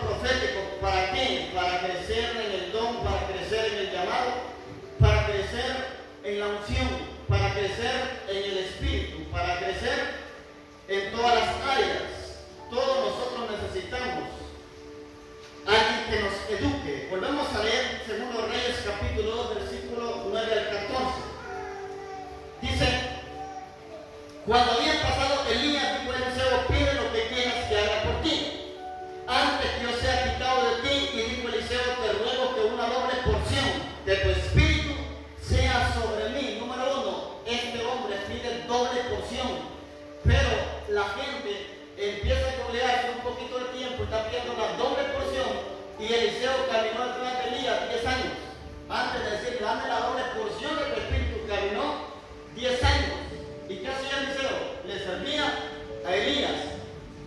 profético. ¿Para qué? Para crecer en el don, para crecer en el llamado, para crecer en la unción, para crecer en el espíritu, para crecer en todas las áreas. Todos nosotros necesitamos alguien que nos eduque. Volvemos a leer 2 Reyes capítulo 2, versículo 9 al 14. Dice: cuando había pasado, Elías dijo a Eliseo: pide lo que quieras que haga por ti, antes que yo sea quitado de ti. Y dijo Eliseo: te ruego que una doble porción de tu espíritu sea sobre mí. Número 1, este hombre pide doble porción, pero la gente empieza a colearse un poquito de tiempo, está pidiendo la doble porción. Y Eliseo caminó detrás de Elías 10 años. Antes de decir, dame la doble porción de tu espíritu, caminó 10 años. ¿Y qué hacía Eliseo? Le servía a Elías.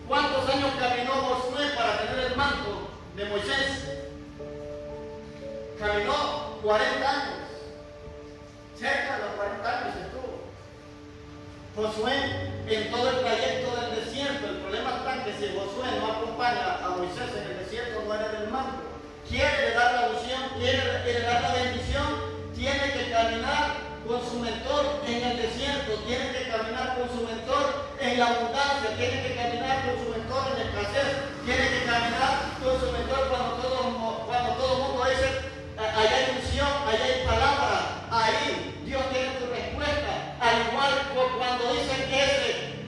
¿Cuántos años caminó Josué para tener el manto de Moisés? Caminó 40 años. Cerca de los 40 años estuvo Josué en todo el trayecto del desierto. El problema está que si Josué no acompaña a Moisés en el desierto, no era del manto. Quiere heredar la unción, quiere heredar la bendición, tiene que caminar con su mentor en el desierto, tiene que caminar con su mentor en la abundancia, tiene que caminar con su mentor en la escasez, tiene que caminar con su mentor cuando todo el mundo dice: allá hay unción, allá hay palabra, ahí Dios tiene tu respuesta. Al igual cuando dicen que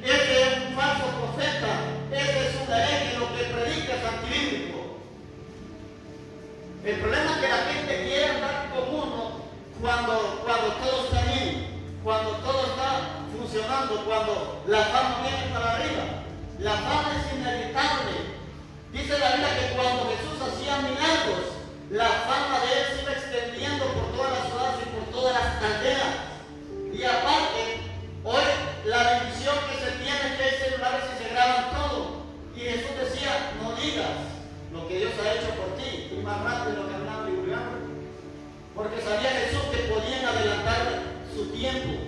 ese es un falso profeta, ese es un hereje, lo que predica es antibíblico. El problema es que la gente quiere andar con uno cuando todo está bien, cuando todo está funcionando, cuando la fama viene para arriba. La fama es inevitable. Dice la Biblia que cuando Jesús hacía milagros, la fama de él se iba extendiendo por todas las ciudades y por todas las aldeas. Y aparte, hoy la bendición que se tiene es que hay celulares y se graban todo. Y Jesús decía: no digas lo que Dios ha hecho por ti, y más rápido lo que hablaba y divulgando. Porque sabía Jesús que podían adelantar su tiempo.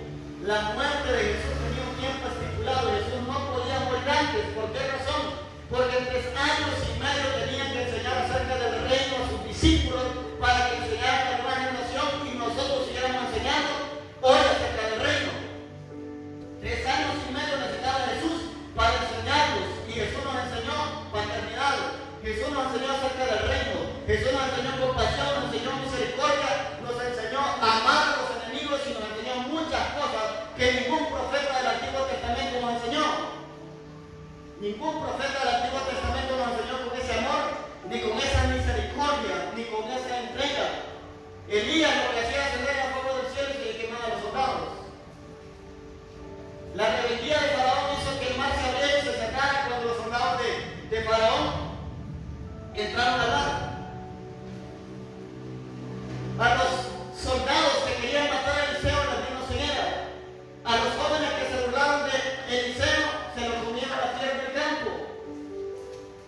La muerte de Jesús tenía un tiempo estipulado. Jesús no podía morir antes. ¿Por qué razón? Porque en 3 años y medio tenían que enseñar acerca del reino a sus discípulos para que enseñaran a la nueva generación y nosotros siguiéramos enseñando hoy acerca del reino. 3 años y medio necesitaba Jesús para enseñarlos, y Jesús nos enseñó paternidad, Jesús nos enseñó acerca del reino, Jesús nos enseñó compasión, nos enseñó misericordia, nos enseñó a amar a los enemigos y nos enseñó muchas cosas que ningún profeta del Antiguo Testamento nos enseñó. Ningún profeta del Antiguo Testamento nos enseñó con ese amor, ni con esa misericordia, ni con esa entrega. Elías lo que hacía era ascender a fuego del cielo y se quemaba a los soldados. La rebeldía de Faraón hizo que el mar se abriera y se sacara cuando los soldados de Faraón entraron al mar. A los soldados que querían matar a Eliseo les vino ceguera. A los jóvenes que se burlaron de Eliseo se los comieron a la tierra del campo.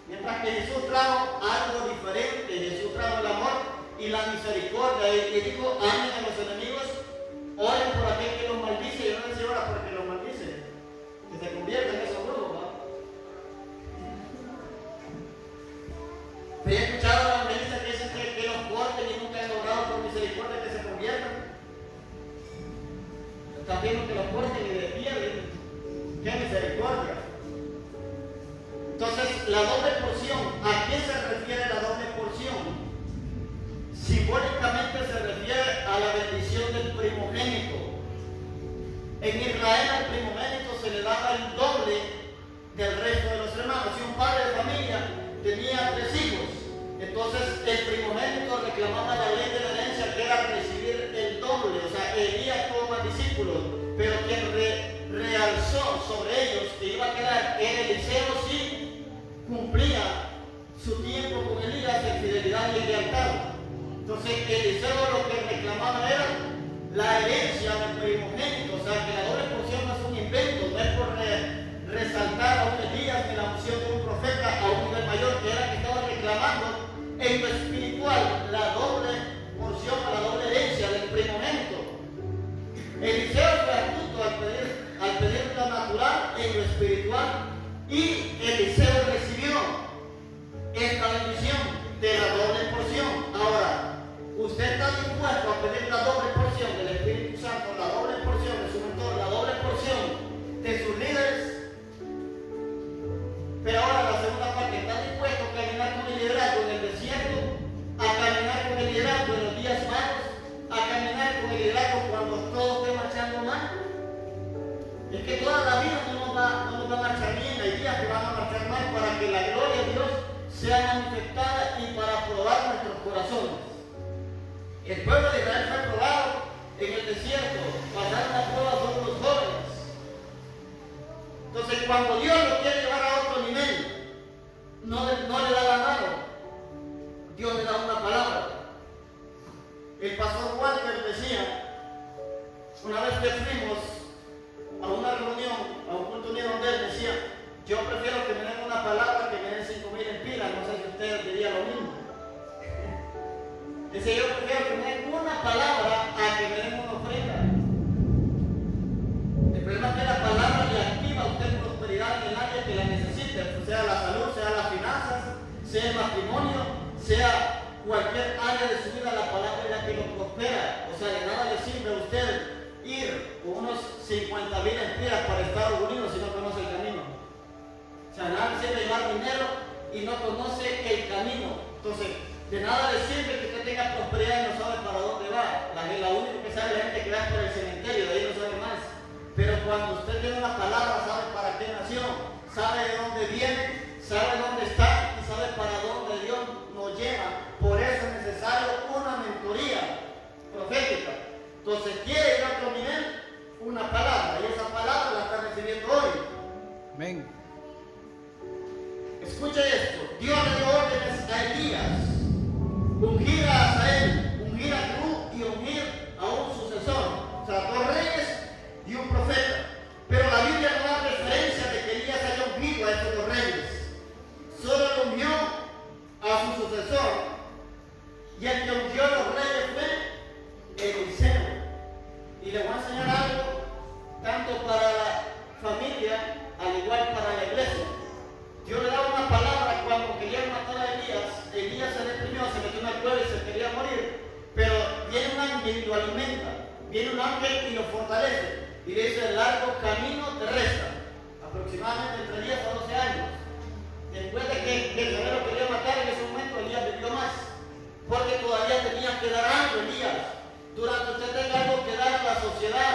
Mientras que Jesús trajo algo diferente. Jesús trajo el amor y la misericordia. Y dijo: amen a los enemigos, oren por aquel que los maldice. Y no les ora porque los maldice, que se convierta en esos brujos, ¿no? Pero he escuchado a los evangelistas que dicen que los corten y nunca han orado por misericordia que se conviertan. Están viendo que los corten y despierten. ¡Qué misericordia! Entonces, la doble porción, ¿a qué se refiere la doble porción? Simbólicamente se refiere a la bendición del primogénito. En Israel al primogénito se le daba el doble del resto de los hermanos. Si un padre de familia tenía 3 hijos, entonces el primogénito reclamaba la ley de la herencia, que era recibir el doble. O sea, Elías tuvo más discípulos, pero quien realzó sobre ellos que iba a quedar en Eliseo, sí cumplía su tiempo con Elías en fidelidad y en lealtad. Entonces Eliseo lo que reclamaba era la herencia del primogénito. O sea, que la doble porción no es un invento, no es por resaltar a un Elías ni la unción de un profeta a un nivel mayor, que era que estaba reclamando en lo espiritual la doble porción, la doble herencia del primogénito. Eliseo fue astuto al pedir lo natural en lo espiritual, y Eliseo recibió esta bendición. que toda la vida no nos va a marchar bien, hay días que van a marchar mal para que la gloria de Dios sea manifestada y para probar nuestros corazones. El pueblo de Israel fue probado en el desierto, pasaron la prueba todos los jóvenes. Entonces, cuando Dios lo quiere llevar a otro nivel, no le da la mano, Dios le da una palabra. El pastor Walter decía, una vez que fuimos a una reunión, a un culto unido donde él decía, yo prefiero que me den una palabra que me den 5,000 empiras, no sé si ustedes dirían lo mismo. Dice, yo prefiero que me den una palabra a que me den una ofrenda. El problema es que la palabra le activa a usted prosperidad en el área que la necesite, sea la salud, sea las finanzas, sea el matrimonio, sea cualquier área de su vida, la palabra es la que lo prospera. O sea, de nada le sirve a usted ir con unos 50,000 empiras para Estados Unidos si no conoce el camino. O sea, nada le sirve llevar dinero y no conoce el camino. Entonces, de nada le sirve que usted tenga prosperidad y no sabe para dónde va. La única que sabe es la gente que va por el cementerio, de ahí no sabe más. Pero cuando usted tiene una palabra, sabe para qué nació, sabe de dónde viene, sabe dónde está y sabe para dónde Dios nos lleva. Por eso es necesario una mentoría profética. Entonces, quiere ir a otro nivel, una palabra, y esa palabra la está recibiendo hoy. Amén. Escuche esto, Dios le dio órdenes a Elías, ungir a Asael, ungir a Jehú y ungir a un sucesor, o sea, 2 reyes y un profeta. Pero la Biblia no da referencia de que Elías haya ungido a estos 2 reyes, solo lo ungió a su sucesor, y el que ungió a los reyes fue Eliseo. Y le voy a enseñar algo, tanto para la familia, al igual para la iglesia. Dios le daba una palabra cuando querían matar a Elías. Elías se deprimió, se metió en una cueva y se quería morir. Pero viene un ángel y lo alimenta. Viene un ángel y lo fortalece. Y le dice, el largo camino te resta. Aproximadamente entre 10 a 12 años. Después de que el guerrero quería matar, en ese momento Elías vivió más. Porque todavía tenía que dar algo, Elías. Durante usted tenga algo que dar a la sociedad,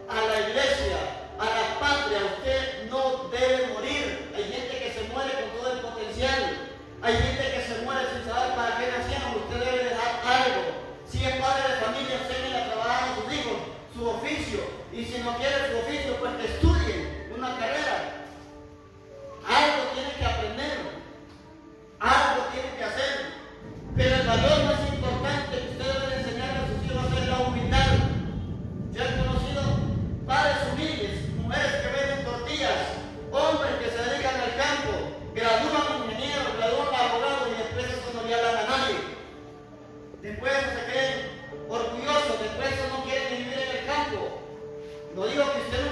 a la iglesia, a la patria, usted no debe morir. Hay gente que se muere con todo el potencial. Hay gente que se muere sin saber para qué nacieron. Usted debe dejar algo. Si es padre de familia, enséñele a trabajar a sus hijos, su oficio. Y si no quiere su oficio, pues que estudien una carrera. Algo tiene que aprender. Algo tiene que hacer. Pero el valor más importante que usted debe enseñarle a sus hijos es la humildad. Yo he conocido padres humildes, mujeres que venden tortillas, hombres que se dedican al campo, gradúan ingenieros, gradúan abogados y después eso no le hablan a nadie. Después eso se creen orgullosos, después eso no quieren vivir en el campo. No digo que usted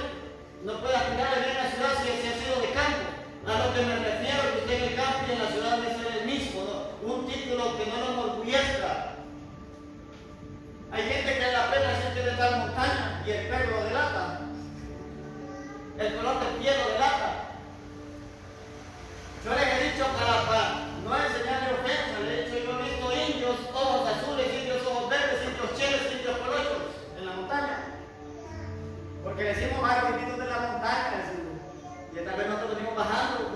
no pueda aspirar a vivir en la ciudad si ha sido de campo. A lo que me refiero es que usted en el campo y en la ciudad debe ser el mismo, ¿no? Un título que no lo enorgullezca. Hay gente que en la pena se quiere dar montaña y el perro lo delata. El color del pie lo delata. Yo les he dicho para no enseñarle ofensa, le he dicho, yo he visto indios, ojos azules, indios, ojos verdes, indios cheles, indios colochos en la montaña. Porque decimos árboles de la montaña, y esta vez nosotros venimos bajando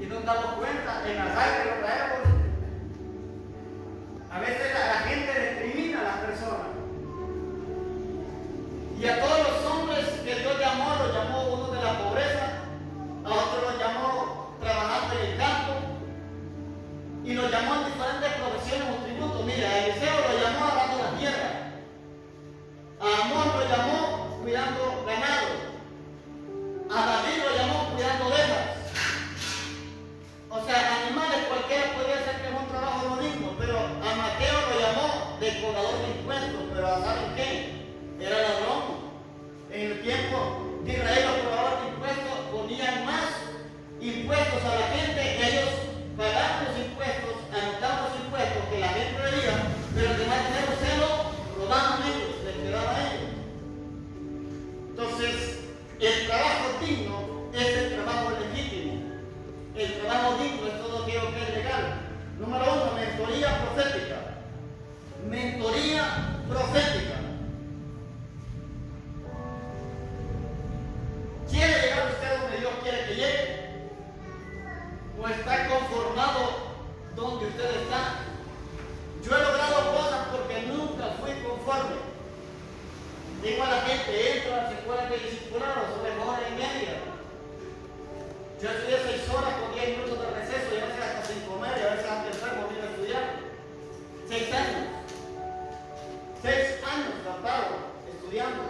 y no nos damos cuenta, en las áreas lo traemos. A veces la gente discrimina a las personas. Y a todos los hombres que Dios llamó, los llamó uno de la pobreza, a otros los llamó trabajando en el campo, y los llamó en diferentes profesiones o tributos. Mira, a Eliseo lo llamó arando la tierra, a Amón lo llamó cuidando ganado, a David lo llamó cuidando ovejas. O sea, animales cualquiera podría ser que es un trabajo no digno, pero a Mateo lo llamó decorador de impuestos, pero ¿saben qué? Era ladrón. En el tiempo de Israel los cobradores de impuestos ponían más impuestos a la gente, ellos pagaban los impuestos, anotaban los impuestos que la gente debía, pero el demás dinero se lo robaban ellos, les quedaba a ellos. Entonces, el trabajo digno es el trabajo legítimo. El trabajo digno es todo aquello que es legal. Número 1, mentoría profética. Mentoría profética. o está conformado donde usted está. Yo he logrado cosas porque nunca fui conforme. Digo a la gente, entra a las escuelas de discipulado sobre hora y media. Yo estudié 6 horas con 10 minutos de receso y a veces hasta sin comer y a veces hasta enfermo vine a estudiar. 6 años. 6 años tratado estudiando.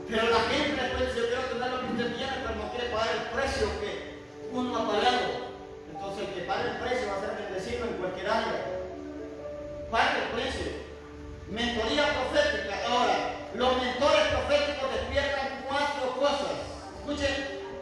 Pero la gente después dice, yo quiero tener lo que usted tiene, pero no quiere pagar el precio que uno ha pagado. Entonces el que pague el precio va a ser bendecido en cualquier área. Pague el precio. Mentoría profética. Ahora, los mentores proféticos despiertan 4 cosas. Escuchen,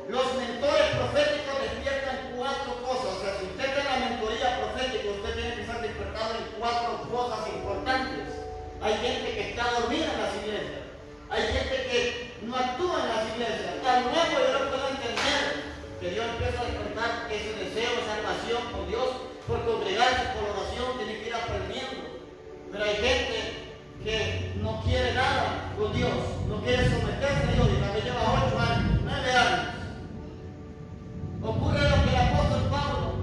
los mentores proféticos despiertan 4 cosas. O sea, si usted tiene la mentoría profética, usted tiene que estar despertado en 4 cosas importantes. Hay gente que está dormida en las iglesias. Hay gente que no actúa en las iglesias. Tan nuevo yo no puedo entender que Dios empieza a despertar ese deseo, esa relación con Dios, por congregarse, por oración, tiene que ir aprendiendo. Pero hay gente que no quiere nada con Dios, no quiere someterse a Dios, y también lleva 8 años, 9 años. Ocurre lo que el apóstol Pablo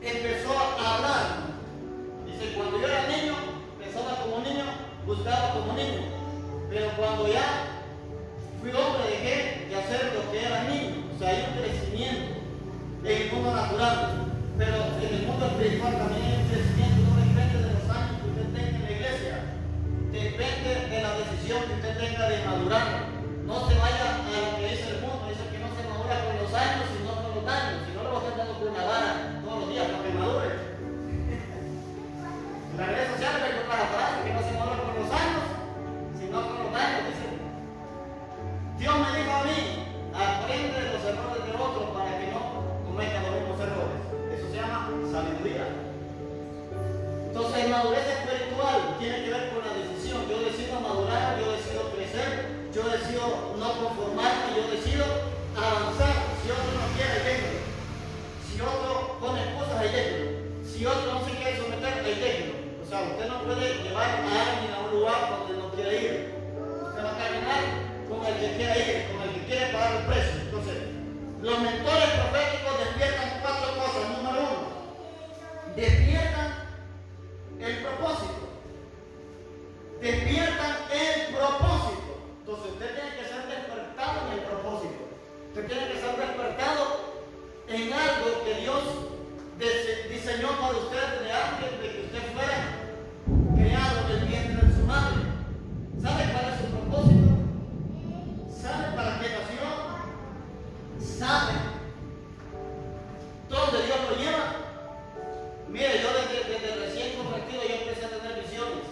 empezó a hablar. Dice, cuando yo era niño, pensaba como niño, buscaba como niño, pero cuando ya fui hombre dejé de hacer lo que era niño. O sea, hay un crecimiento en el mundo natural, pero en el mundo espiritual también hay un crecimiento. No depende de los años que usted tenga en la iglesia, depende de la decisión que usted tenga de madurar. No se vaya a lo que dice el mundo, dice que no se madura con los años, sino con los años. Si no, lo va a estar dando con una vara todos los días para que madure. En las redes sociales me encuentran la frase que no se madura con los años, sino con los años, dice. Dios me dijo a mí, aprende de los errores de otros para que no cometa los mismos errores. Eso se llama sabiduría. Entonces, madurez espiritual tiene que ver con la decisión. Yo decido madurar, yo decido crecer, yo decido no conformarme, yo decido avanzar. Si otro no quiere, déjelo. Si otro pone excusas, ahí déjelo. Si otro no se quiere someter, ahí déjelo. O sea, usted no puede llevar a alguien a un lugar donde no quiere ir. Usted va a caminar con el que quiere ir, con el que quiere pagar el precio. Entonces, los mentores proféticos despiertan 4 cosas. Número 1, despiertan el propósito. Despiertan el propósito. Entonces, usted tiene que ser despertado en el propósito. Usted tiene que ser despertado en algo que Dios diseñó para usted desde antes de que usted fuera creado en el vientre de su madre. ¿Sabe cuál es su propósito? ¿Sabe para qué nació? ¿Sabe dónde Dios lo lleva? Mire, yo desde recién convertido yo empecé a tener visiones.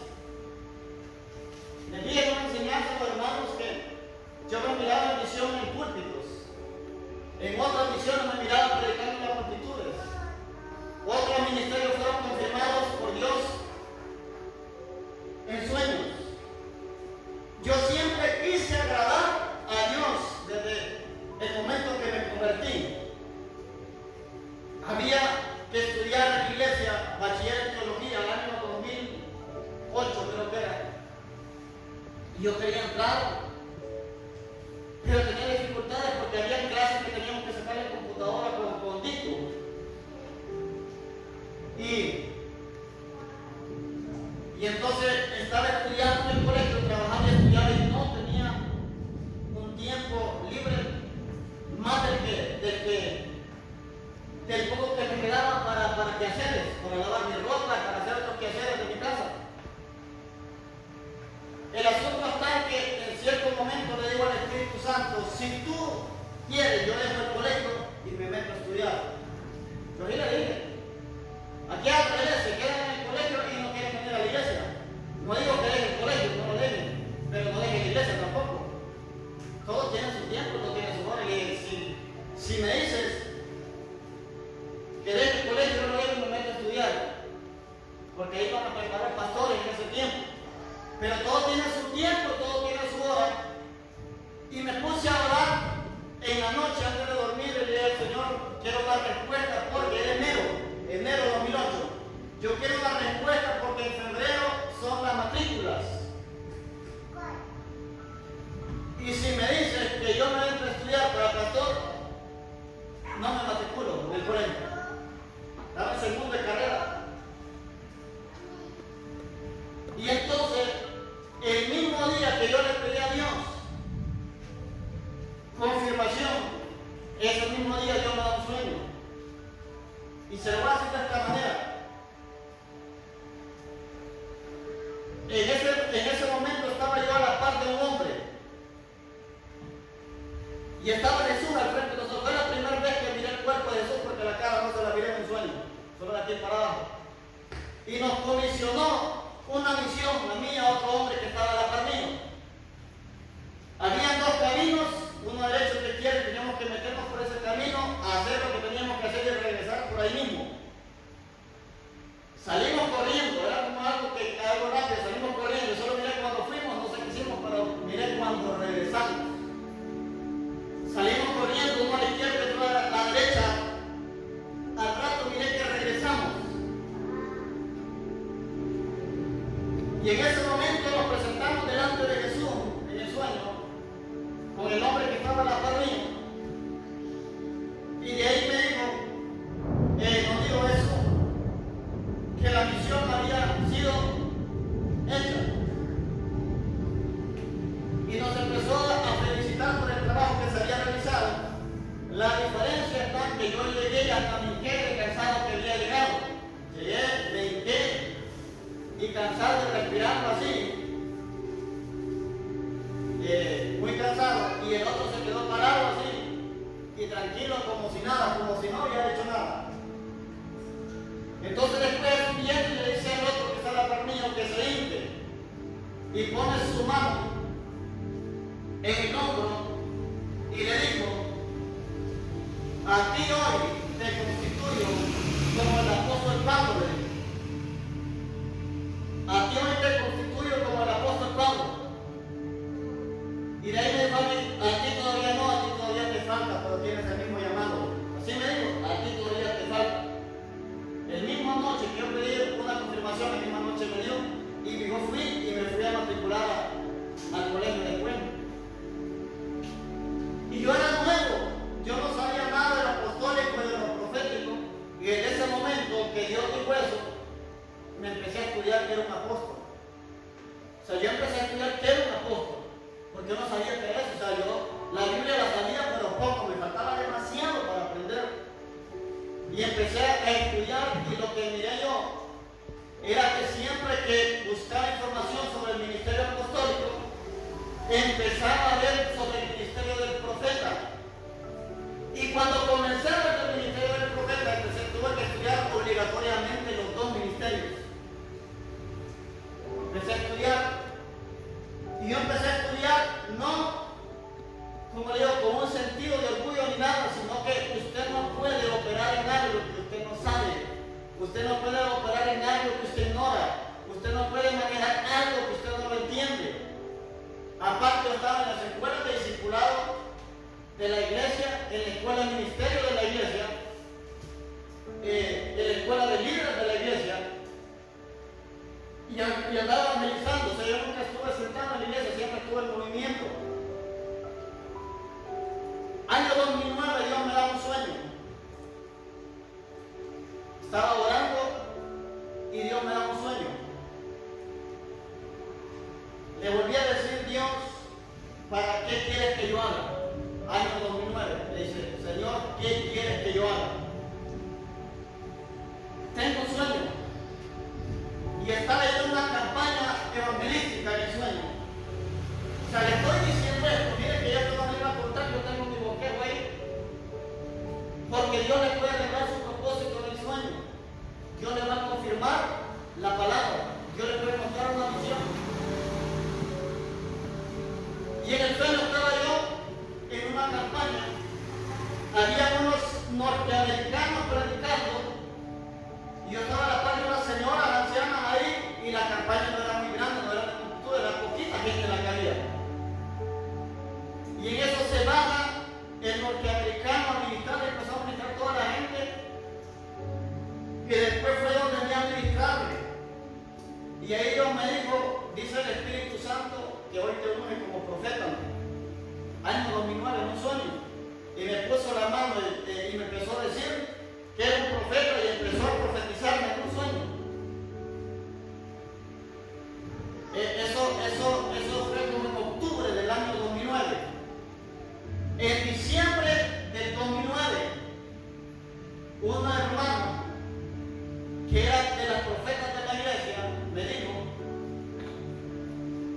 Les dije una enseñanza a los hermanos que yo me miraba en visión en púlpitos. En otras visiones me miraba predicando en las multitudes. Otros ministerios fueron confirmados por Dios en sueños. Yo siempre quise agradar a Dios desde el momento que me convertí. Había que estudiar en la iglesia bachiller en teología el año 2008 creo que era. Y yo quería entrar, pero tenía dificultades porque había clases que teníamos que sacar en computadora con disco. Y entonces estaba estudiando en el colegio, trabajaba y estudiaba y no tenía un tiempo libre más del poco que me quedaba para quehaceres, para lavar mi ropa, para hacer otros quehaceres de mi casa. El asunto está en que en cierto momento le digo al Espíritu Santo, si tú quieres, yo dejo el colegio y me meto a estudiar. Yo ahí le dije, aquí al revés, se quedan en el colegio y no quieren venir a la iglesia. No digo que dejen el colegio, no lo dejen, pero no dejen la iglesia tampoco. Todos tienen su tiempo, todos tienen su hora. Y si me dices que deje el colegio, no lo dejen, me meto a estudiar. Porque ahí van a preparar pastores en ese tiempo. Pero todo tiene su tiempo, todo tiene su hora. Y me puse a orar en la noche antes de dormir y le dije al Señor, quiero dar respuesta porque era enero 2008. confirmación, ese mismo día Dios me da un sueño. Y se lo voy a decir de esta manera. En ese momento estaba yo a la par de un hombre. Y estaba Jesús al frente de nosotros. Fue la primera vez que miré el cuerpo de Jesús, porque la cara no se la miré en un sueño, solo de aquí para abajo. Y nos comisionó una misión, a mí y a otro hombre que estaba a la par mío. Habían dos caminos, uno derecho y otro izquierdo, y teníamos que meternos por ese camino, a hacer lo que teníamos que hacer y regresar por ahí mismo. Salimos corriendo, era como algo rápido, salimos corriendo. Solo miré cuando fuimos, no sé qué hicimos, pero miré cuando regresamos. Salimos corriendo, uno a la izquierda y otro a la derecha. Al rato miré que regresamos. Y en ese momento nos presentamos delante de Jesús, en el sueño, con el hombre que estaba a la par mío. Y de ahí me dijo, nos dijo eso, que la misión había sido hecha. Y nos empezó a felicitar por el trabajo que se había realizado. La diferencia está en que yo llegué hasta mi quede cansado que había llegado. Llegué, me hinqué y cansado de respirar así. Muy cansado. Y el otro se quedó parado así. Y tranquilo como si nada, como si no hubiera hecho nada. Entonces después viene y le dice al otro que está a la par mío que se hinque y pone su mano en el hombro y le dijo: a ti hoy te constituyo como el apóstol Pablo. A ti hoy te constituyo como el apóstol Pablo. Y de ahí me dijo a ti todavía no, a ti todavía te falta, pero tienes el mismo llamado. Así me dijo, a ti todavía te falta. El mismo noche que yo pedí una confirmación, la misma noche me dio, y yo fui y me fui a matricular al colegio de Cuenca. Y yo era nuevo, yo no sabía nada de lo apostólico y de lo profético, y en ese momento que Dios dijo eso, me empecé a estudiar que era un apóstol. O sea, yo empecé a estudiar que era un apóstol, porque yo no sabía qué era eso. O sea, yo la Biblia la sabía, pero poco, me faltaba demasiado para aprender. Y empecé a estudiar, y lo que miré yo era que siempre que buscaba información sobre el ministerio apostólico, empezaba a ver sobre el ministerio del profeta. Y cuando comencé a ver el ministerio del profeta, tuve que estudiar obligatoriamente los dos ministerios. Empecé a estudiar, y yo empecé a estudiar no, como le digo, con un sentido de orgullo ni nada, sino que usted no puede operar en algo que usted no sabe. Usted no puede operar en algo que usted ignora. Usted no puede manejar algo que usted no lo entiende. Aparte, yo estaba en las escuelas de discipulado de la iglesia, en la escuela de ministerio de la iglesia, en la escuela de líderes de la iglesia, y andaba analizando. O sea, yo nunca estuve sentado en la iglesia, siempre estuve en movimiento. Año 2009 Dios me da un sueño. Estaba orando y Dios me da un sueño. Le volví a decir: Dios, ¿para qué quieres que yo haga? Año 2009. Le dice: Señor, ¿qué quieres que yo haga? Tengo un sueño. Y estaba en una campaña evangelística en el sueño. O sea, le estoy diciendo esto. Mire que ya te van a ir a contar, yo tengo mi boqueo ahí. Porque Dios le puede revelar su propósito en el sueño. Dios le va a confirmar la palabra. Dios le puede mostrar una misión. Y en el sueño estaba yo en una campaña. Había unos norteamericanos predicando. Y yo estaba a la par de una señora anciana ahí. Y la campaña no era muy grande, no era de multitud, era poquita gente la que había. Y en eso se baja el norteamericano a militar, y empezó a militar toda la gente, que después fue donde me administrarme. Y ahí Dios me dijo: dice el Espíritu Santo que hoy te unge como profeta. Año 2009, en un sueño. Y me puso la mano y me empezó a decir que era un profeta, y empezó a profetizarme en un sueño. Eso fue como en octubre del año 2009. En diciembre del 2009, un hermano que era de las profetas de la iglesia me dijo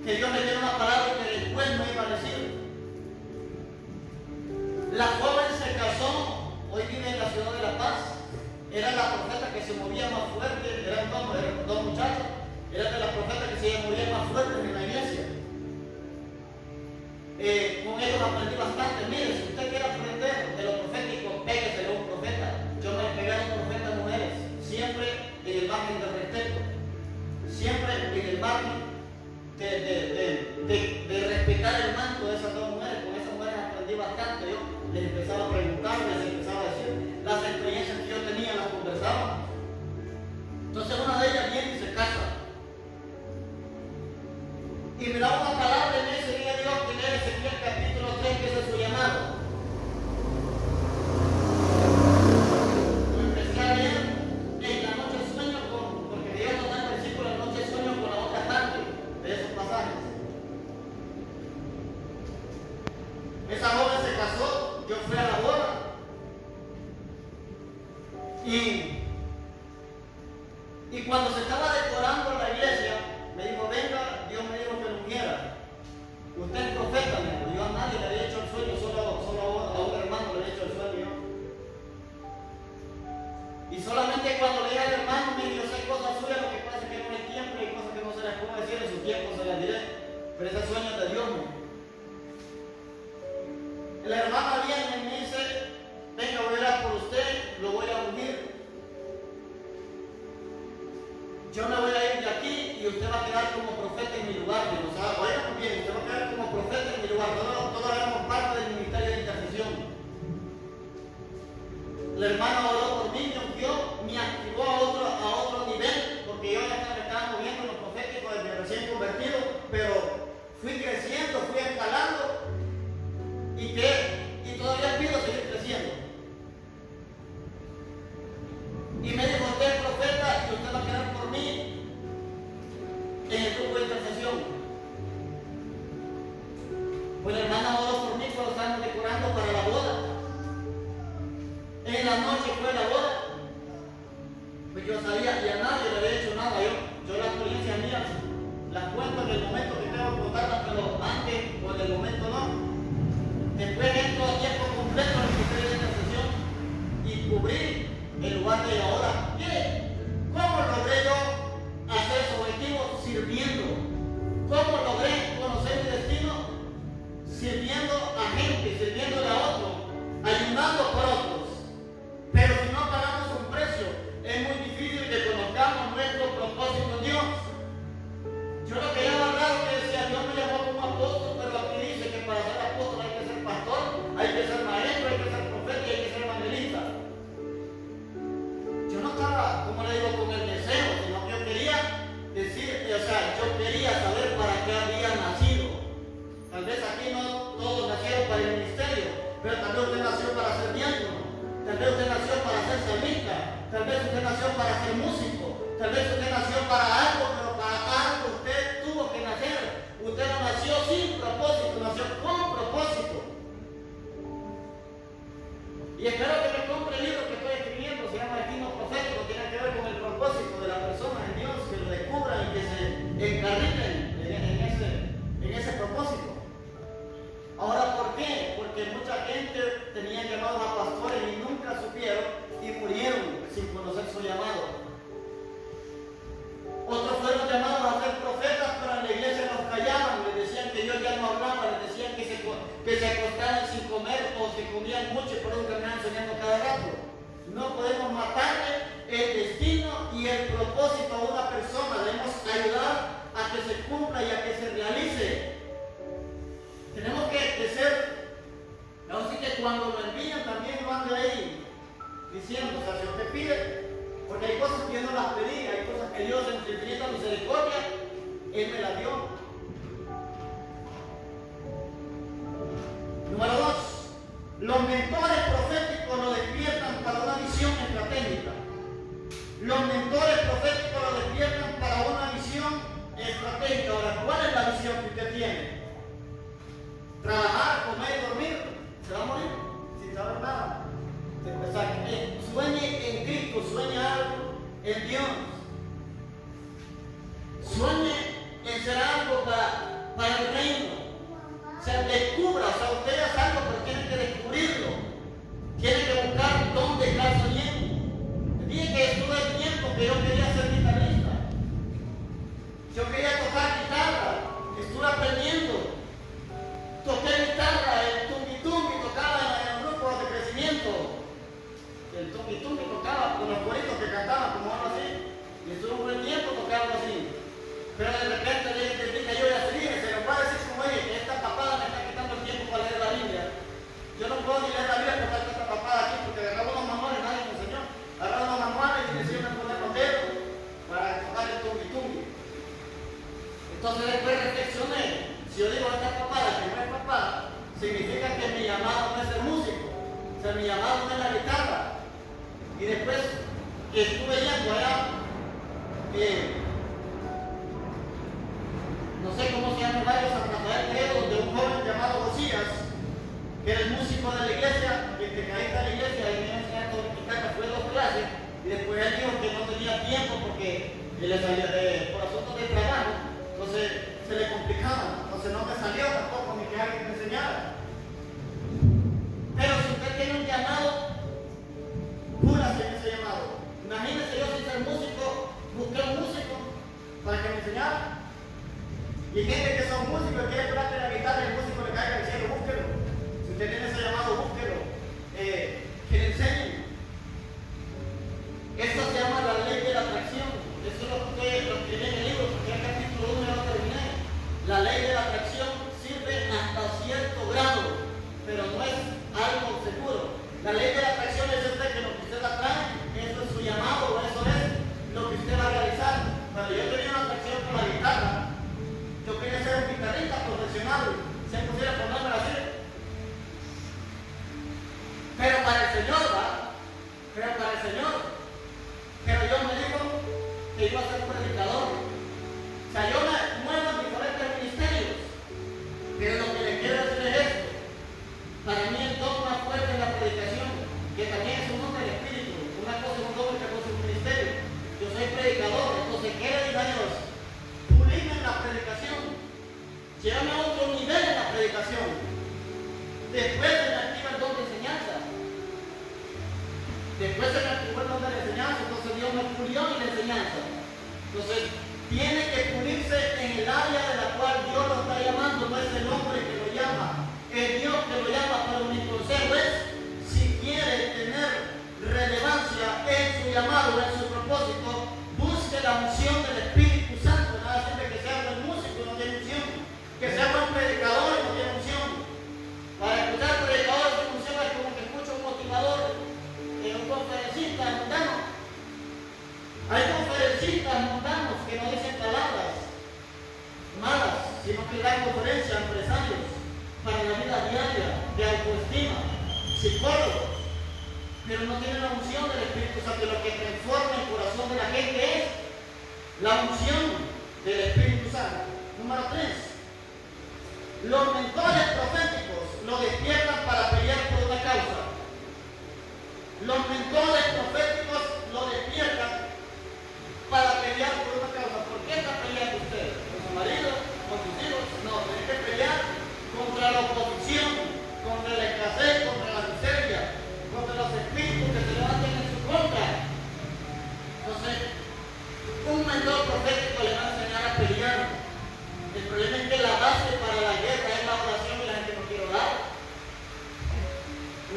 que Dios me dio una palabra que después no iba a decir. La joven se casó, hoy vive en la ciudad de La Paz. Era la profeta que se movía más fuerte, eran dos muchachos, era de las profetas que se movían más fuertes en la iglesia. Con ellos aprendí bastante. Mire, si usted quiere aprender de lo profético, péguese a un profeta. Yo me pegué a un profeta mujeres, siempre en el margen del respeto, siempre en el margen de respetar el manto de esas dos mujeres. Con esas mujeres aprendí bastante. Yo les empezaba a preguntar, les empezaba a decir las experiencias que yo tenía, las conversaba. Entonces una de ellas viene y se casa. Y me da una palabra en ese día Dios que lee Ezequiel capítulo 3, que ese es su llamado. Lo empecé a leer en la noche sueño porque Dios nos da el versículo de la noche sueño con la otra parte de esos pasajes. Esa joven se casó, yo fui a la boda. Y cuando se estaba decorando la iglesia, me dijo, venga, Dios me dijo que lo quiera. Usted es profeta, me dijo. Yo a nadie le había hecho el sueño, solo a un hermano le había hecho el sueño. Y solamente cuando le dije al hermano, me dijo, sé cosas suyas, lo que pasa es que no hay tiempo, hay cosas que no se las puedo decir, en su tiempo se las diré. Pero ese sueño es de Dios, ¿no? La hermana viene y me dice, venga, voy a orar por usted, lo voy a unir. Yo me voy a ir de aquí y usted va a quedar como profeta en mi lugar. O sea, oiga muy bien, usted va a quedar como profeta en mi lugar. Todos éramos parte del ministerio de intercesión. La hermana oró por mí, me ungió, me activó a otro nivel, porque yo ya me estaba moviendo en lo profético desde recién convertido, pero fui creciendo, fui escalando y todavía pido seguir creciendo. Y me dijo, usted es profeta y usted va a quedar por mí en el grupo de intercesión. Pues la hermana oró por mí cuando estábamos decorando para la boda. En la noche fue la boda. Pues yo sabía y a nadie le había hecho nada. Yo la experiencia mía las cuento en el momento que tengo que contarlas, pero antes o en el momento no. Después entro a tiempo completo en el ministerio de intercesión y cubrí el lugar de ahora. Mire, ¿cómo logré yo hacer ese objetivo? Sirviendo. ¿Cómo logré conocer mi destino? Sirviendo a gente, sirviéndole a otros, ayudando por otros. Pero si no pagamos un precio, es muy difícil que conozcamos nuestro propósito en Dios. Yo lo que llamo raro que decía, Dios me llamó como apóstol, pero aquí dice que para ser apóstol hay que ser pastor, hay que ser maestro, hay que ser profeta y hay que ser evangelista. Yo no estaba, como le digo, con el deseo, sino que yo quería decir, yo quería saber para qué había nacido. Tal vez aquí no todos nacieron para el ministerio, pero tal vez usted nació para ser diácono, tal vez usted nació para ser salmista, tal vez usted nació para ser músico, tal vez usted nació para algo, pero para algo usted tuvo que nacer. Usted no nació sin propósito, nació con propósito. Y espero que me compre el libro que estoy escribiendo, se llama Destino Profético, tiene que ver con el propósito de la persona en Dios, que lo descubran y que se encarrilen en ese propósito. Ahora, ¿por qué? Porque mucha gente tenía llamados a pastores y nunca supieron y murieron sin conocer su llamado. Otros fueron llamados a ser profetas, pero en la iglesia los callaban, les decían que Dios ya no hablaba, les decían que se acostaban sin comer o se comían mucho y por eso terminaban soñando cada rato. No podemos matarle el destino y el propósito a una persona, debemos ayudar a que se cumpla y a que se realice. Tenemos que ser, así que cuando lo envían también lo ande ahí diciendo, o sea, si usted pide, porque hay cosas que yo no las pedí, hay cosas que Dios en su infinita misericordia, Él me las dio. Número 2, los mentores proféticos lo despiertan para una visión estratégica. Los mentores proféticos lo despiertan para una visión estratégica. Ahora, ¿cuál es la visión que usted tiene? Trabajar, comer y dormir. Se va Y después estuve yendo allá, no sé cómo se llama el barrio San Rafael Quevedo, donde un joven llamado Josías, que era el músico de la iglesia, que ahí está la iglesia, y me iba a enseñar todo mi casa, fue 2 clases, y después él dijo que no tenía tiempo porque él le salía por asuntos de trabajo, entonces se le complicaba, entonces no me salió tampoco ni que alguien me enseñara. Pero si usted tiene un llamado, júrase en ese llamado. Imagínese yo sin ser músico, busqué un músico para que me enseñara. Y hay gente que son músicos y quiere tocarle la guitarra y el músico le caiga al cielo, búsquelo. Si usted tiene ese llamado, búsquelo. Que le enseñen. Esto se llama la ley de la atracción. Eso es lo que escribí en el libro, porque el capítulo 1 ya lo terminé. La ley de la atracción sirve hasta cierto grado, pero no es algo seguro. La ley de la atracción es que lo que usted atrae, eso es su llamado, eso es lo que usted va a realizar. Cuando yo tenía una atracción con la guitarra, yo quería ser un guitarrista profesional, se pusiera por nombre así. Pero para el Señor, ¿va? Pero para el Señor. Pero Dios me dijo que iba a ser un predicador. O sea, yo me muevo en diferentes ministerios. Pero lo que le quiero decir es esto. Para mí el don más fuerte es la predicación, que también es un don del Espíritu. Una cosa es un don y otra cosa es un ministerio. Yo soy predicador, entonces ¿qué le digo a Dios? Pulirme en la predicación. Llévame a otro nivel en la predicación. Después se me activa el don de enseñanza. Después se me activó el don de la enseñanza, entonces Dios me pulió en la enseñanza. Entonces, tiene que pulirse en el área de la cual Dios lo está llamando, no es el hombre que lo llama, es Dios que lo llama, pero mi consejo es, si quiere tener relevancia en su llamado, en su propósito, busque la unción del Espíritu Santo, nada siempre que sea buen músico y no tiene unción, que sea buen predicador y no tiene unción. Para escuchar predicadores de unción es como que escucha un motivador, un conferencista mundano. Hay conferencistas mundanos que no dicen palabras malas, sino que dan conferencias a empresarios para la vida diaria, de autoestima, psicólogos, pero no tienen la unción del Espíritu Santo. Lo que transforma el corazón de la gente es la unción del Espíritu Santo. Número 3. Los mentores proféticos lo despiertan para pelear por una causa. Los mentores proféticos lo despiertan para pelear por una causa. ¿Por qué está peleando usted? ¿Con su marido? ¿Con sus hijos? No, tiene que pelear contra la oposición, contra la escasez, contra la miseria, contra los espíritus que se levanten en su contra. Entonces, un mentor profético le va a enseñar a pelear. El problema es que la base para la guerra es la oración y la gente no quiere orar.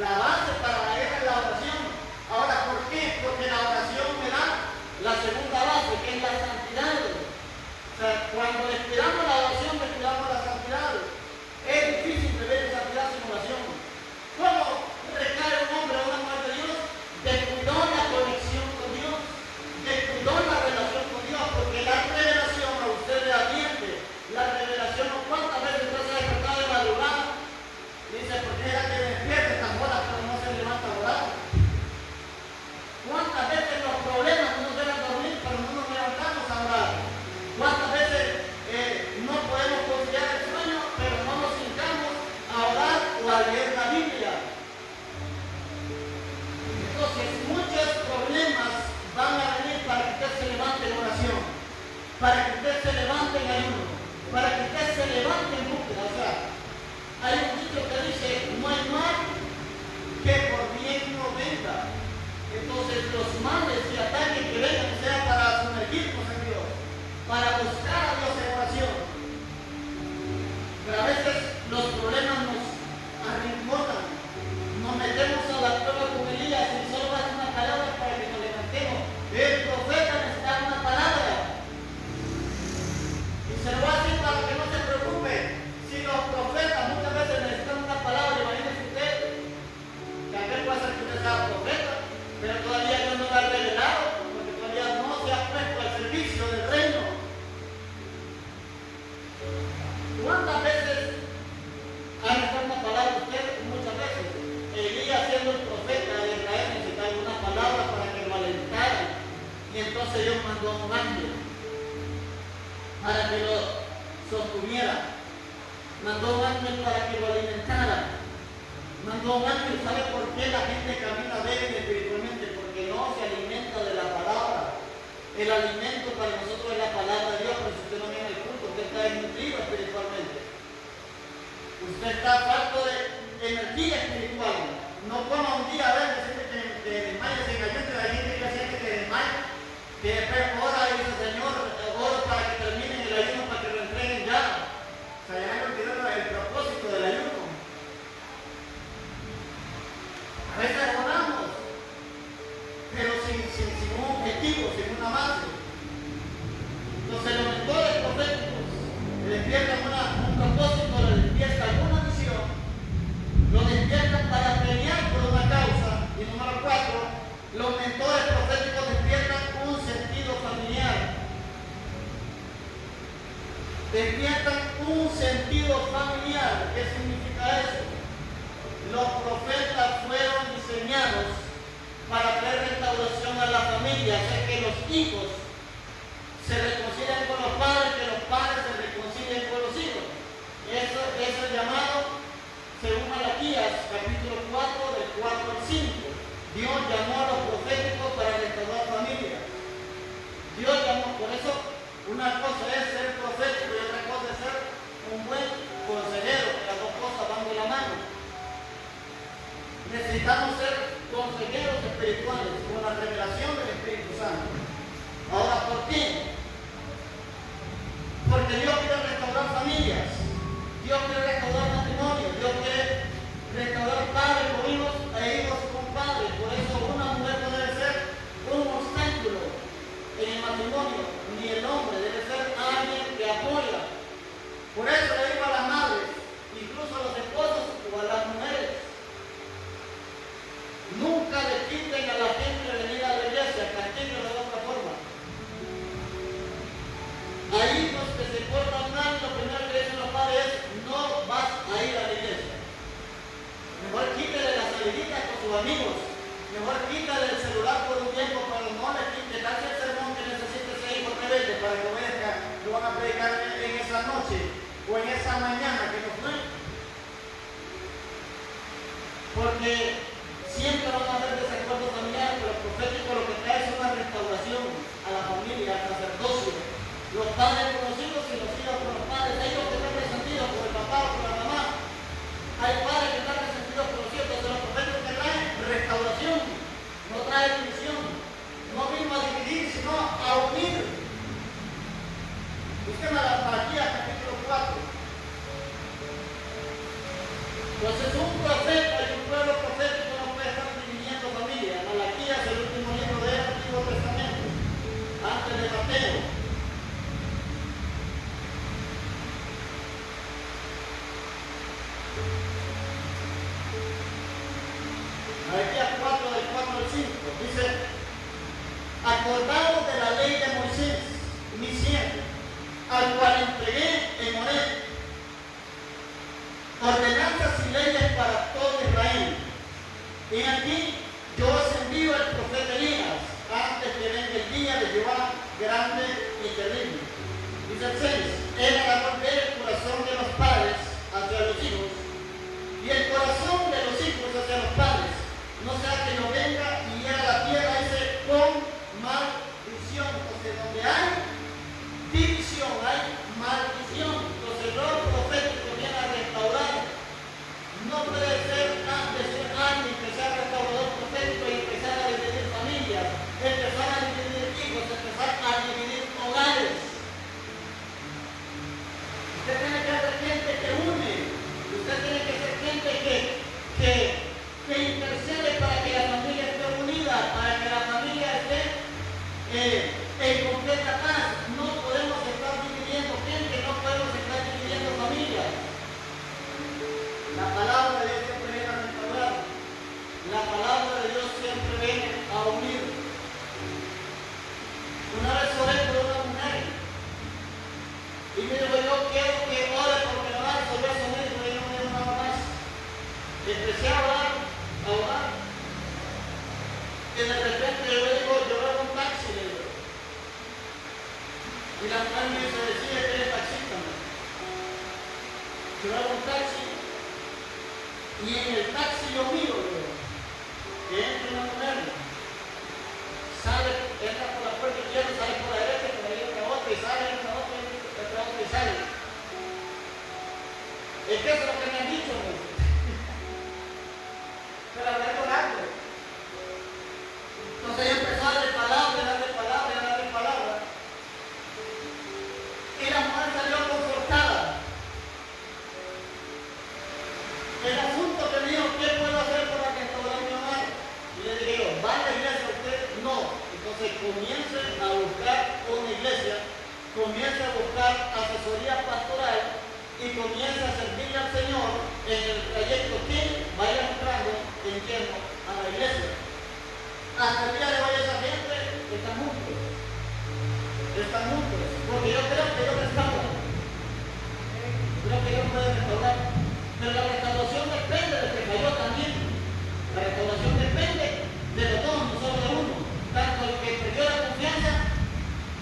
La base para la guerra es la oración. Ahora, ¿por qué? Porque la oración me da la segunda base, que es la santidad. O sea, cuando descuidamos la oración, descuidamos la santidad. Es difícil vivir en santidad sin oración. ¿Cómo recae un hombre o una mujer de Dios? Descuidó la conexión con Dios, descuidó la relación con Dios, porque la revelación a usted le advierte. La revelación, ¿cuántas veces usted se ha despertado de madrugada? Y dice, ¿por qué era que despierta estas horas pero no se levanta a orar? ¿Cuántas veces los problemas no nos dejan dormir pero no nos levantamos a orar? ¿Cuántas veces entonces Dios mandó a un ángel para que lo sostuviera. Mandó un ángel para que lo alimentara. Mandó un ángel. ¿Sabe por qué la gente camina débil espiritualmente? Porque no se alimenta de la palabra. El alimento para nosotros es la palabra de Dios, pero si usted no viene al culto, usted está desnutrido espiritualmente. Usted está falto de energía espiritual. No coma un día a ver, decirle que desmaya, se cayó entre la gente que siente que desmaya, que después ora y dice, Señor, oro para que terminen el ayuno, para que lo entreguen ya. O sea, ya me olvidaron el propósito del ayuno. A veces oramos, pero sin un objetivo, sin una base. Entonces los mentores proféticos le despiertan un propósito, le despiertan una misión, lo despiertan para pelear por una causa. Y número 4, los mentores proféticos despiertan un sentido familiar. Despiertan un sentido familiar. ¿Qué significa eso? Los profetas fueron diseñados para traer restauración a la familia, hacer que los hijos se reconcilien con los padres, que los padres se reconcilien con los hijos. Eso es llamado, según Malaquías, capítulo 4, del 4 al 5. Dios llamó a los proféticos para restaurar familias. Dios llamó, por eso una cosa es ser profético y otra cosa es ser un buen consejero, que las dos cosas van de la mano. Necesitamos ser consejeros espirituales con la revelación del Espíritu Santo. Ahora, ¿por qué? Porque Dios quiere restaurar familias, Dios quiere restaurar matrimonios, Dios quiere restaurar padres con hijos e hijos con padres. Por eso una mujer no debe ser un obstáculo en el matrimonio, ni el hombre debe ser alguien que apoya. Por eso le digo a las madres, incluso a los esposos o a las mujeres, nunca le quiten a la gente de venir a la iglesia, castíguenlo de otra forma. Hay hijos que se portan mal, lo primero que dicen los padres es, no vas a ir a la iglesia. Mejor quítale las saliditas con sus amigos, mejor quítale el celular por un tiempo, pero no le quite, dale el sermón que necesite ese hijo rebelde para que obedezca, lo van a predicar en esa noche o en esa mañana que no fue. Porque siempre van a haber desacuerdos familiares, pero el profético lo que trae es una restauración a la familia, al sacerdocio. Los padres con los hijos y los hijos con los padres. Hay hijos que están resentidos por el papá o por la mamá. Hay padres que están resentidos por los hijos. Entonces los profetas que traen restauración, no trae división. No vino a dividir, sino a unir. Busquen Malaquías capítulo 4. Entonces un profeta y un pueblo profético no puede estar dividiendo familia. Malaquías es el último libro del Antiguo Testamento, antes de Mateo. Malaquías 4, del 4 al 5, dice, acordaos de la ley de Moisés, mi siervo, al cual entregué en Horeb, ordenanzas y leyes para todo Israel. Y aquí yo os envío el profeta Elías, antes que venga el día de Jehová grande y terrible. Dice el 6, él hará volver el corazón de los padres hacia los hijos, y el corazón de los hijos hacia los padres, no sea que no venga y hiera la tierra, dice, con maldición. Entonces, donde hay división, hay maldición. Entonces, los proféticos vienen a restaurar. No puede ser antes de alguien que sea restaurador profético y empezar a dividir familias, empezar a dividir hijos, empezar a dividir hogares. Usted tiene que ser gente que une. Usted tiene que ser gente que intercede para que la familia esté unida, para que la familia esté en completa paz. No podemos estar dividiendo gente, no podemos estar dividiendo familias. La palabra de Dios siempre viene a restaurar. La palabra de Dios siempre viene a unir. Una vez oré por una mujer y me dijo, yo quiero que ore porque me va a resolver su mismo, y yo no me digo nada más. Empecé a orar. Y de repente yo le digo, yo veo un taxi, le digo, Y la mujer me dice, decía que eres taxista. Yo hago un taxi y en el taxi yo miro que entra una mujer, sale, entra por la puerta izquierda, sale por la derecha, por ahí entra otra y sale, entra otra y sale. Es que eso es lo que me han dicho, ¿no? Pero hablé con algo. Entonces yo empezó a darle palabra, darle palabra, darle palabra. Y la mujer salió confortada. El asunto que me dijo, ¿qué puedo hacer para restaurar mi hogar? Y le dije, ¿va a la iglesia usted? No. Entonces comience a buscar una iglesia, comience a buscar asesoría pastoral y comience a servirle al Señor en el trayecto que vaya entrando en tiempo a la iglesia. Hasta el día de hoy esa gente están juntos. Están juntos. Porque yo creo que Dios restaura. Creo que Dios puede restaurar. Pero la restauración depende del que cayó también. La restauración depende de los dos, no solo de uno. Tanto el que perdió la confianza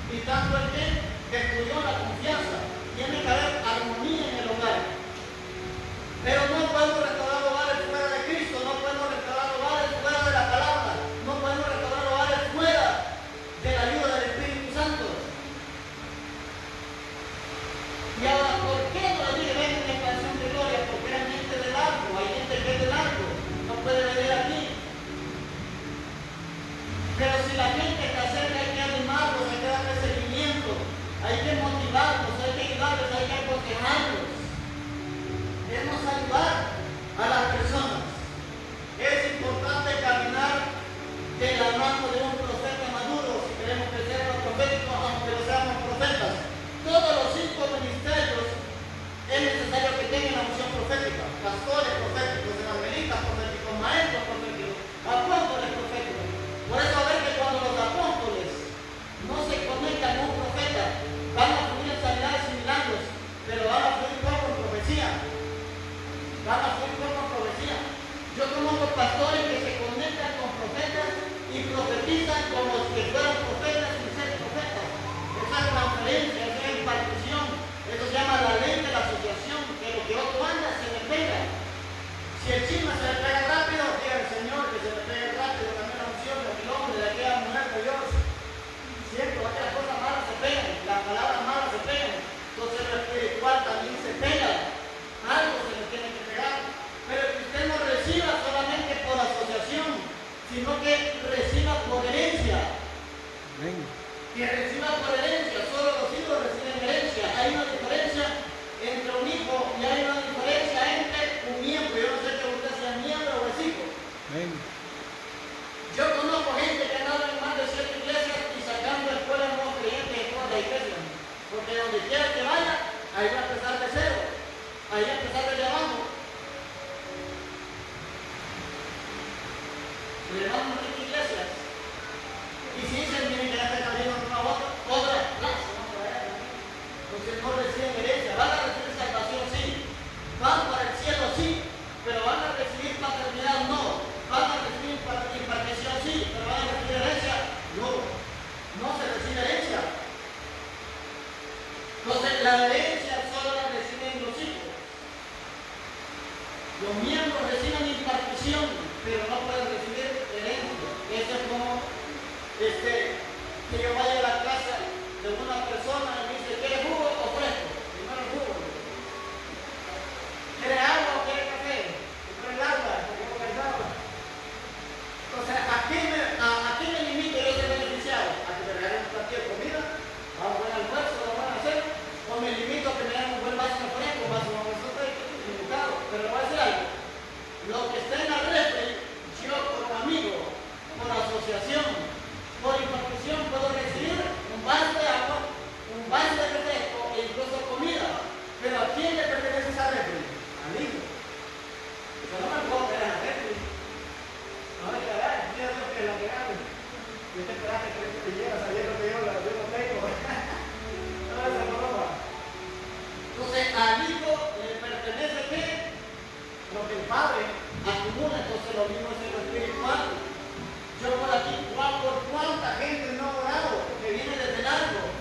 y tanto el que destruyó la confianza. Tiene que haber armonía en el hogar. Pero no podemos restaurar hogares fuera de Cristo, no podemos restaurar hogares fuera de la palabra, no podemos restaurar hogares fuera de la ayuda del Espíritu Santo. Y ahora, ¿por qué no le dije ven en expansión de gloria? Porque hay gente del arco, hay gente que es del arco, no puede venir aquí. Pero si la gente está cerca, hay que animarlos, hay que darle seguimiento, hay que motivarlos, hay que ayudarlos, hay que aconsejarlos. Debemos ayudar a las personas. Es importante caminar de la mano de un profeta maduro si queremos crecer en los proféticos, aunque no seamos profetas. Todos los 5 ministerios es necesario que tengan la unción profética. Pastores proféticos, evangelistas proféticos, maestros proféticos, apóstoles proféticos. Por eso a ver que cuando los apóstoles no se conectan con un profeta, van a fluir en sanidades y milagros, pero van a fluir poco en profecía. Van a fluir poco en profecía. Yo conozco pastores que se conectan con profetas y profetizan como los que fueron profetas sin ser profetas. Esa es transferencia, esa es impartición. Eso se llama la ley de la asociación, que lo que otro anda se le pega. Si el chisme se le pega rápido, diga el Señor que se le pegue rápido también la unción del hombre, de aquella mujer de Dios. Cierto, aquellas cosas malas se pegan, las palabras malas se pegan. Entonces lo espiritual también se pega. Algo se le tiene que pegar. Pero que usted no reciba solamente por asociación, sino que reciba por herencia. Amén. Que reciba por herencia. Solo los hijos reciben herencia. Hay una diferencia entre un hijo y hay una diferencia entre un miembro. Yo no sé que usted sea miembro o es hijo. Amén. Yo conozco gente que ha dado en más de 7 iglesias y sacando escuelas nuevos creyentes de todas las iglesias. Porque donde quiera que vaya, ahí va a empezar de cero. Ahí va a empezar de abajo. Le vamos a 20 iglesias. Y si dicen, miren que ya está cayendo una otra clase, ¿no? Entonces no reciben herencia. Van a recibir salvación, sí. Van para el cielo, sí. Pero van a recibir paternidad, no. Van a recibir impartición, sí. Pero van a recibir herencia, no. No se recibe herencia. Entonces la herencia solo la reciben los hijos. Los miembros reciben impartición, pero no pueden recibir herencia. Eso es como que yo vaya a la casa de una persona y me dice, ¿quieres jugo o fresco? Primero el jugo. ¿Quieres agua o quieres café? Primero el agua, porque no pensaba. Entonces, ¿a qué me limito yo a ser beneficiado? ¿A que me regalen un platillo de comida? ¿A un buen almuerzo? ¿A una buena cena? ¿O me limito a que me den un buen vaso de fresco, un vaso de agua limitado? Pero le voy a decir algo. Lo que está en la refri, yo como amigo, por asociación, por impartición, puedo recibir un vaso de agua, un vaso de refresco e incluso comida. Pero ¿a quién le pertenece esa refri? A mí. Yo no me puedo quedar en la refri. No me quedará, mira lo que la pegaron. Yo te esperaste que te llegas sabiendo que yo no tengo. No esa broma. Entonces, al hijo le pertenece ¿qué? Lo que el Padre acumula, entonces lo mismo es el espiritual. Yo por aquí, por cuánta gente no ha orado, que viene desde largo.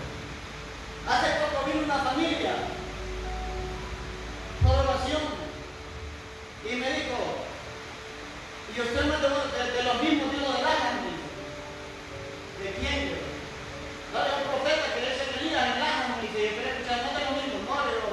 Y usted no es de los mismos de los de Lajan, dice. ¿De quién? No, hay un profeta que dice Elías en Lajan, dice, yo quiero escuchar, no de los mismos, no, digo,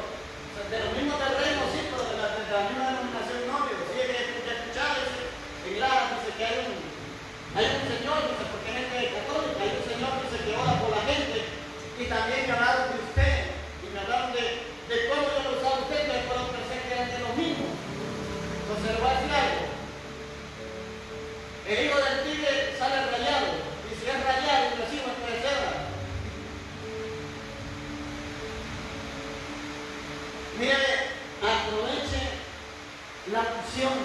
de los mismos del reino, sí, pero de la misma denominación, no, digo, sí, hay que escuchar, dice, en Lajan, dice que hay un señor, dice, porque es gente católica, hay un señor, dice, que ora por la gente, y también me hablaron de usted, y me hablaron de cómo yo lo usaba usted, que puedo pensar que eran de los mismos. Entonces le voy a decir algo. El hijo del tigre sale rayado, y si es rayado, recibe puede ser. Mire, aproveche la unción,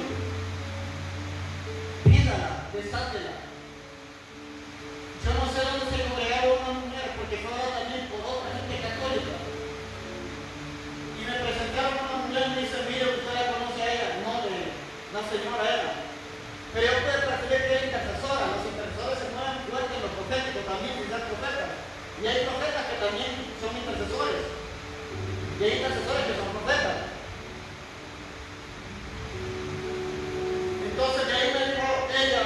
pídala, desátela. Yo no sé dónde se congregaba una mujer, porque fue ahora también por otra gente católica. Y me presentaron a una mujer y me dice, mire, usted la conoce a ella. No, la señora era. Pero yo puedo preferir que es intercesora. Los intercesores se mueven igual que los proféticos también, sin ser profetas. Y hay profetas que también son intercesores. Y hay intercesores que son profetas. Entonces de ahí me dijo ella,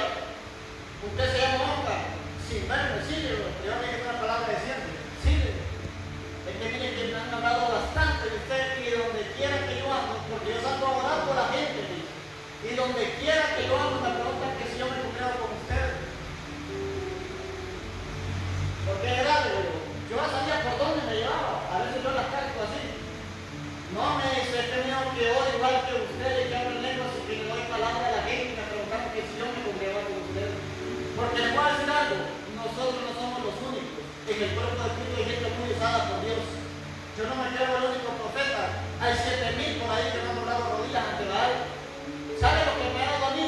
¿usted se llama Oscar? Sí, bueno, sí, yo me dije una palabra de siempre. Sí, es que miren que me han hablado bastante de usted y donde quiera que yo ando, porque yo salgo a orar por la gente, y donde quiera que yo ando me preguntan que si yo me congrego con usted. Porque era algo, yo sabía por dónde me llevaba, a veces yo las cargo así. No me dice, he tenido que orar igual que ustedes, que hablan lenguas y que le doy palabra a la gente y me preguntan que si yo me congrego con usted. Porque les voy a decir algo, nosotros no somos los únicos. En el cuerpo de Cristo hay gente muy usada por Dios. Yo no me creo el único profeta. Hay 7,000 por ahí que no han doblado rodillas ante Baal. ¿Sabe lo que me ha dado a mí?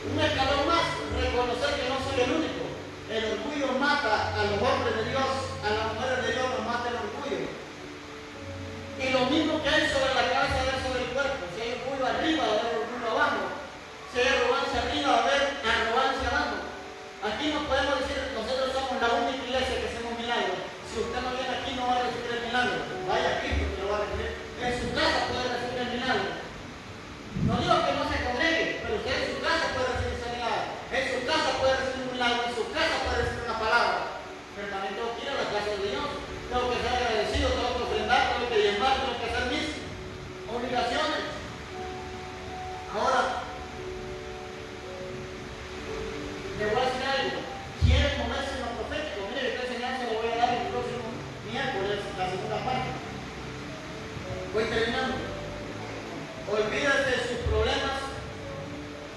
Un escalón más, reconocer que no soy el único. El orgullo mata a los hombres de Dios, a las mujeres de Dios nos mata el orgullo. Y lo mismo que hay sobre la cabeza de sobre el cuerpo. Si hay orgullo arriba, va a haber orgullo abajo. Si hay arrogancia arriba, va a haber arrogancia abajo. Aquí no podemos decir, nosotros somos la única iglesia que hacemos milagros. Si usted no viene aquí, no va a recibir el milagro. Vaya aquí porque lo va a recibir. En su casa puede recibir el milagro. No digo que no se congregue, pero usted en su casa puede recibir ese milagro. En su casa puede recibir un milagro, en su casa puede recibir una palabra. Pero también tengo que ir a la casa de Dios. Tengo que ser agradecido, tengo que ofrendar, tengo que llamar, tengo que hacer mis obligaciones. Ahora, le voy a decir algo. ¿Quieren moverse en lo profético? Mire, esta enseñanza lo voy a dar el próximo miércoles, la segunda parte. Voy terminando. Olvídese de sus problemas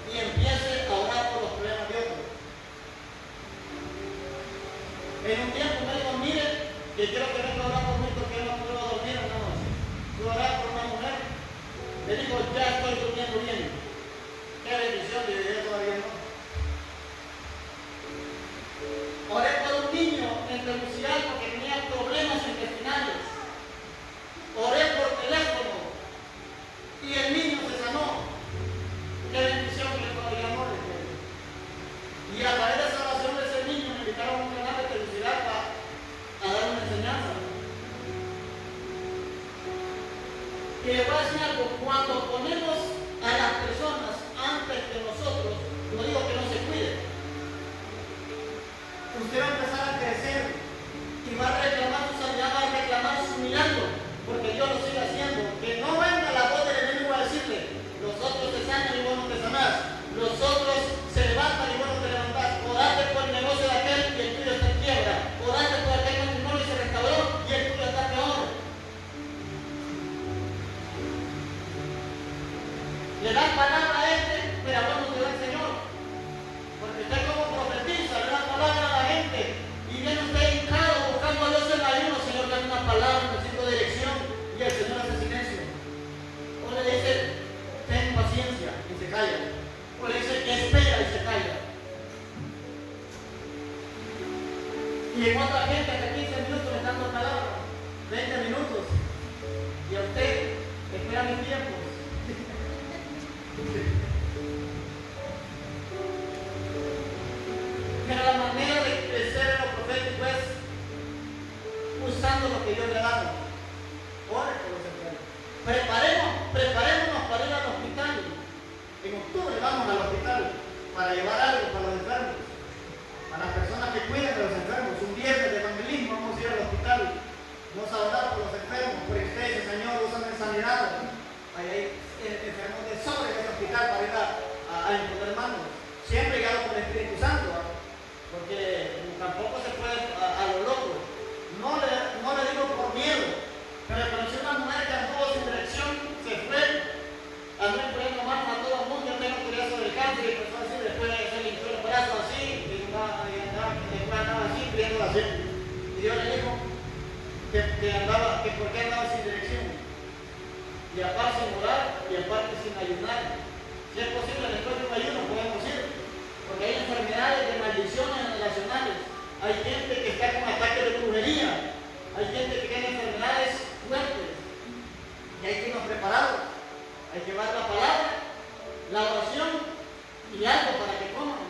y empiece a orar por los problemas de otros. En un tiempo me dijo, mire, que quiero que venga a orar por mí porque no puedo dormir una noche. Fui a orar por una mujer, le dijo, ya estoy durmiendo bien. Qué bendición, le dije, todavía no. Oré por un niño en Tegucigalpa porque tenía problemas intestinales. Oré por teléfono y el niño se sanó. Qué bendición que todavía no le dio. Y a través de esa oración de ese niño me invitaron a un canal de Tegucigalpa a dar una enseñanza. Y le voy a decir algo, cuando ponemos a las personas antes que nosotros, no digo que no se cuiden. Usted va a empezar a crecer y va a reclamar su sanidad, va a reclamar su milagro, porque Dios lo sigue haciendo. Que no venga la voz del enemigo a decirle, los otros se sanan y vos no te sanás, los otros se levantan y vos no te levantás, oraste por el negocio de aquel y el tuyo está en quiebra, oraste por aquel matrimonio y se restauró y el tuyo está peor. Le das palabra a este, pero a vos no te da el Señor, porque usted como profetiza, le da palabra a la gente y viene usted hincado buscando a Dios en la ayuno. Señor, dame una palabra, necesito dirección, y el Señor hace silencio. O le dice, ten paciencia, y se calla. O le dice, espera, y se calla. Y en otra gente hasta 15 minutos le dan palabra, 20 minutos, y a usted espera mis tiempos. Pero la manera de crecer en lo profético es usando lo que Dios le da. Ore por los enfermos. Preparémonos para ir al hospital. para llevar algo para los enfermos, a las personas que cuidan de los enfermos. Un viernes de evangelismo vamos a ir al hospital, vamos a orar por los enfermos, por ustedes, Señor, usan en sanidad. Ahí hay enfermos de sobre en el hospital para ir a encontrar manos. Siempre guiado por el Espíritu Santo, ¿eh? Porque tampoco se puede a lo loco. No le digo por miedo, pero conocí una mujer que anduvo sin dirección, se fue, andó poniendo manos a todo el mundo. Yo tengo curiosidad sobre el cáncer y empezó a decir, después se limpió los brazos así, y andaba así, pidiendo la gente. Y Dios le dijo que por qué andaba sin dirección, y aparte sin orar, y aparte sin ayunar. Si es posible, después de un ayuno podemos ir, porque hay enfermedades de maldiciones relacionales. Hay gente que está con ataques de brujería, hay gente que tiene enfermedades fuertes, y hay que irnos preparados. Hay que llevar la palabra, la oración y algo para que coman.